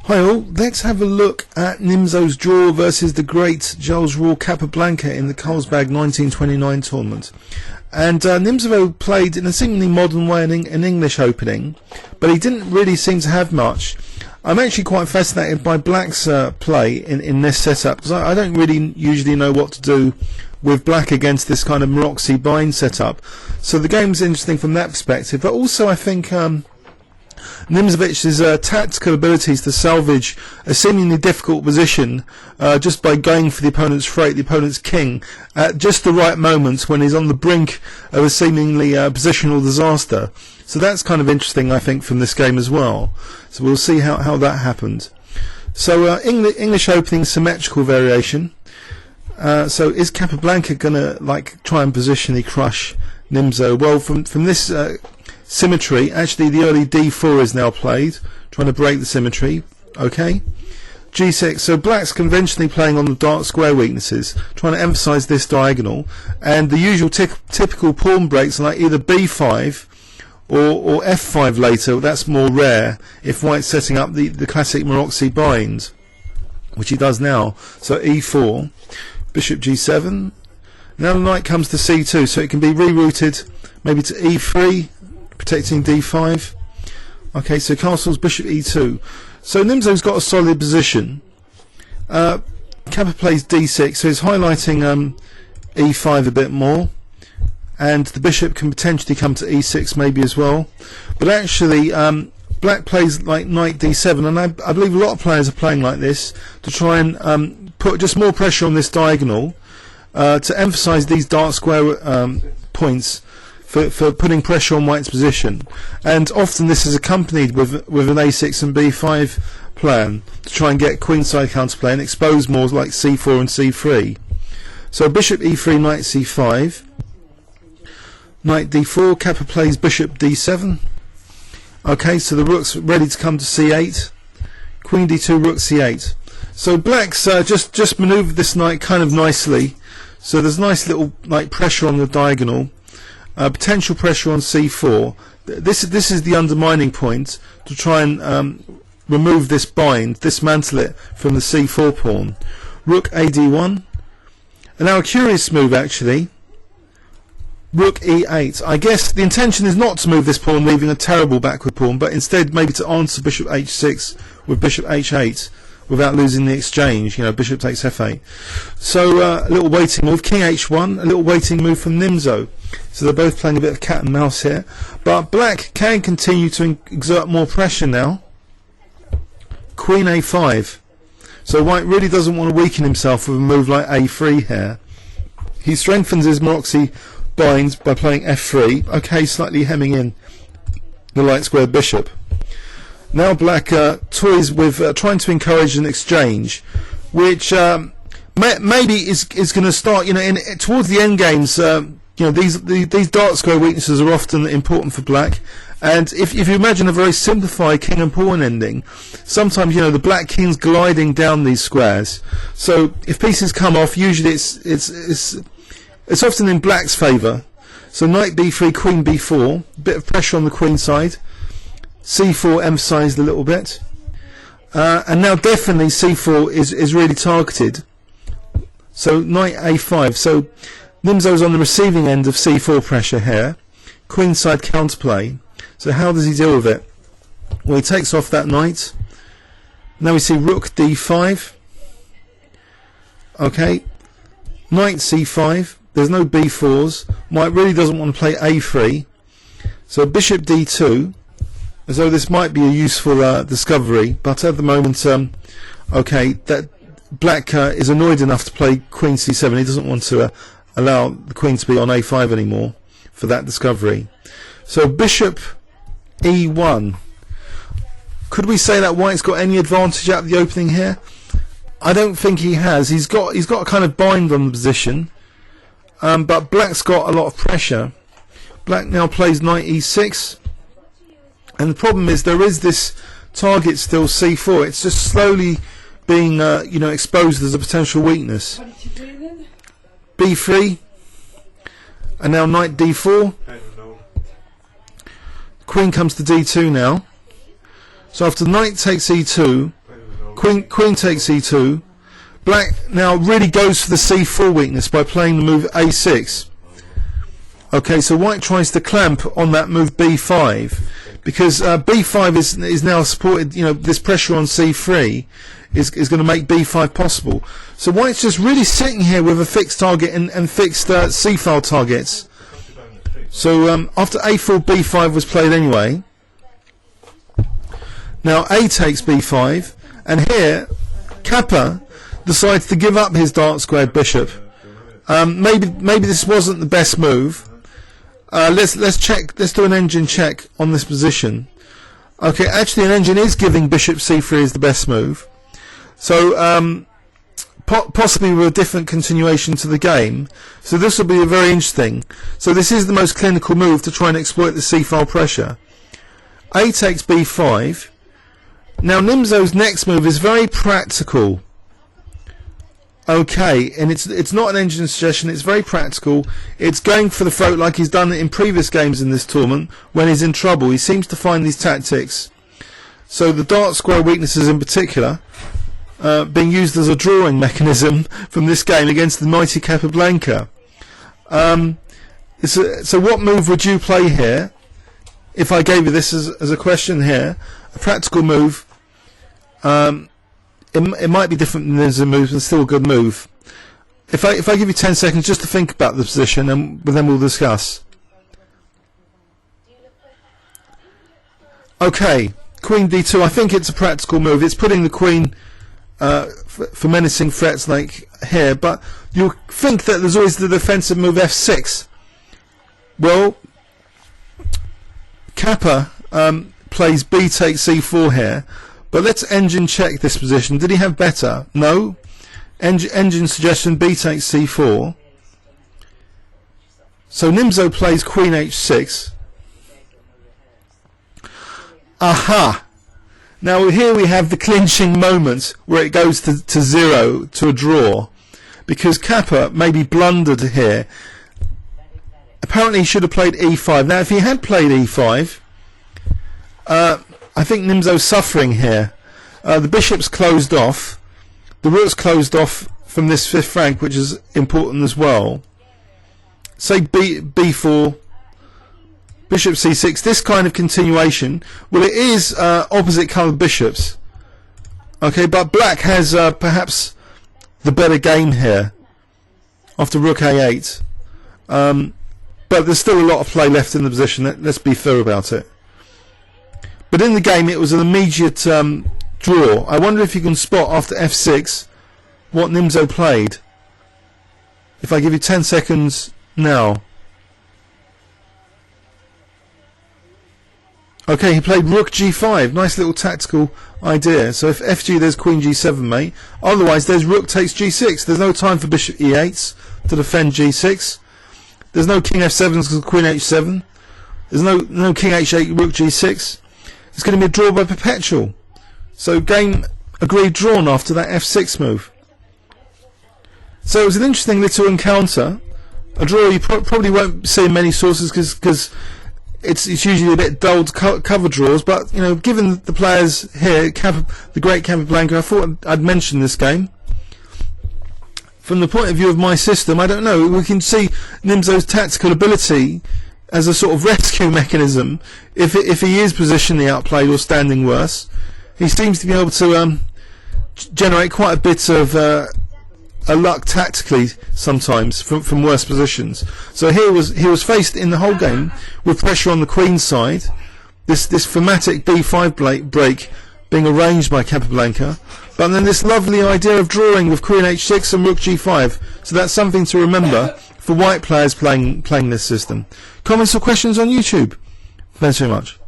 Hi all, let's have a look at Nimzov's draw versus the great Charles Capablanca in the Carlsbad 1929 tournament. And Nimzovich played in a seemingly modern way an English opening, but he didn't really seem to have much. I'm actually quite fascinated by Black's play in this setup, because I don't really usually know what to do with Black against this kind of Maroczy bind setup. So the game's interesting from that perspective, but also I think Nimzovich's tactical abilities to salvage a seemingly difficult position just by going for the opponent's freight, the opponent's king, at just the right moment when he's on the brink of a seemingly positional disaster. So that's kind of interesting, I think, from this game as well. So we'll see how that happened. So English opening symmetrical variation. So is Capablanca gonna try and positionally crush Nimzo? Well, from this symmetry, actually the early d4 is now played, trying to break the symmetry. Okay, g6. So Black's conventionally playing on the dark square weaknesses, trying to emphasize this diagonal, and the usual typical pawn breaks are like either b5 or f5 later. That's more rare if White's setting up the classic Maroczy bind, which he does now. So e4, bishop g7. Now the knight comes to c2, so it can be rerouted maybe to e3, protecting d5. Okay, so castles, bishop e2. So Nimzo's got a solid position. Kappa plays d6, so he's highlighting e5 a bit more, and the bishop can potentially come to e6 maybe as well. But actually Black plays like knight d7, and I believe a lot of players are playing like this to try and put just more pressure on this diagonal to emphasize these dark square points for putting pressure on White's position. And often this is accompanied with an a6 and b5 plan to try and get queenside counterplay and expose more like c4 and c3. So bishop e3, knight c5, knight d4, Kappa plays bishop d7. Okay, so the rook's ready to come to c8, queen d2, rook c8. So Black's just manoeuvred this knight kind of nicely, so there's nice little pressure on the diagonal. Potential pressure on c4. This is the undermining point to try and remove this bind, dismantle it from the c4 pawn. Rook ad1. And now a curious move actually. Rook e8. I guess the intention is not to move this pawn, leaving a terrible backward pawn, but instead maybe to answer bishop h6 with bishop h8 without losing the exchange. You know, bishop takes f8. So a little waiting move. King h1. A little waiting move from Nimzo. So they're both playing a bit of cat and mouse here, but Black can continue to exert more pressure now. Queen a5. So White really doesn't want to weaken himself with a move like a3 here. He strengthens his Maroczy binds by playing f3. Okay, slightly hemming in the light square bishop. Now Black toys with trying to encourage an exchange, which maybe is going to start. You know, towards the end games. You know, these dark square weaknesses are often important for Black, and if you imagine a very simplified king and pawn ending, sometimes the Black king's gliding down these squares. So if pieces come off, usually it's often in Black's favour. So knight b3, queen b4, bit of pressure on the queen side. c4 emphasised a little bit, and now definitely c4 is really targeted. So knight a5. So Nimzo's on the receiving end of c4 pressure here. Queenside counterplay. So how does he deal with it? Well, he takes off that knight. Now we see rook d5. Okay. Knight c5. There's no b4s. White really doesn't want to play a3. So bishop d2. As though this might be a useful discovery. But at the moment, okay, that Black is annoyed enough to play queen c7. He doesn't want to allow the queen to be on a5 anymore for that discovery. So bishop e1. Could we say that White's got any advantage out of the opening here? I don't think he has. He's got a kind of bind on the position, but Black's got a lot of pressure. Black now plays knight e6, and the problem is there is this target still c4. It's just slowly being exposed as a potential weakness. b3, and now knight d4. Queen comes to d2 now. So after knight takes e2, Queen takes e2. Black now really goes for the c4 weakness by playing the move a6. Okay, so white tries to clamp on that move b5 because b5 is now supported. This pressure on c3 is going to make b5 possible. So white's just really sitting here with a fixed target and fixed c-file targets. So after a4, b5 was played anyway. Now a takes b5, and here Kappa decides to give up his dark squared bishop. Maybe this wasn't the best move. Let's check. Let's do an engine check on this position. Okay, actually an engine is giving bishop c3 as the best move. So possibly with a different continuation to the game. So this will be very interesting. So this is the most clinical move to try and exploit the c-file pressure. A takes b5. Now Nimzov's next move is very practical. Okay, and it's not an engine suggestion, it's very practical. It's going for the throat like he's done it in previous games in this tournament when he's in trouble. He seems to find these tactics. So the dark square weaknesses in particular being used as a drawing mechanism from this game against the mighty Capablanca. So what move would you play here if I gave you this as a question here? A practical move. It might be different than there's a move, and still a good move. If I give you 10 seconds just to think about the position, and then we'll discuss. Okay, Queen d2. I think it's a practical move. It's putting the Queen for menacing threats like here, but you'll think that there's always the defensive move f6. Well, Kappa plays b takes c4 here. But let's engine check this position. Did he have better? No. Engine suggestion b takes c4. So Nimzo plays queen h6. Aha! Now here we have the clinching moment where it goes to 0, to a draw. Because Kappa maybe blundered here. Apparently he should have played e5. Now if he had played e5, I think Nimzo's suffering here. The bishop's closed off. The rook's closed off from this fifth rank, which is important as well. Say b4, bishop c6, this kind of continuation. Well, it is opposite coloured bishops. Okay, but black has perhaps the better game here after rook a8. But there's still a lot of play left in the position. Let's be fair about it. But in the game it was an immediate draw. I wonder if you can spot after f6 what Nimzo played. If I give you 10 seconds now. Okay, he played rook g5. Nice little tactical idea. So if fg, there's queen g7, mate. Otherwise there's rook takes g6. There's no time for bishop e8 to defend g6. There's no king f7 because queen h7. There's no king h8, rook g6. It's going to be a draw by perpetual. So game agreed drawn after that f6 move. So it was an interesting little encounter. A draw you probably won't see in many sources because it's usually a bit dull to cover draws. But given the players here, the great Capablanca, I thought I'd mention this game. From the point of view of my system, I don't know. We can see Nimzo's tactical ability as a sort of rescue mechanism. If he is positionally outplayed or standing worse, he seems to be able to generate quite a bit of luck tactically sometimes from worse positions. So he was faced in the whole game with pressure on the queen side. This thematic b5 break being arranged by Capablanca, but then this lovely idea of drawing with queen h6 and rook g5. So that's something to remember for white players playing this system. Comments or questions on YouTube? Thanks very much.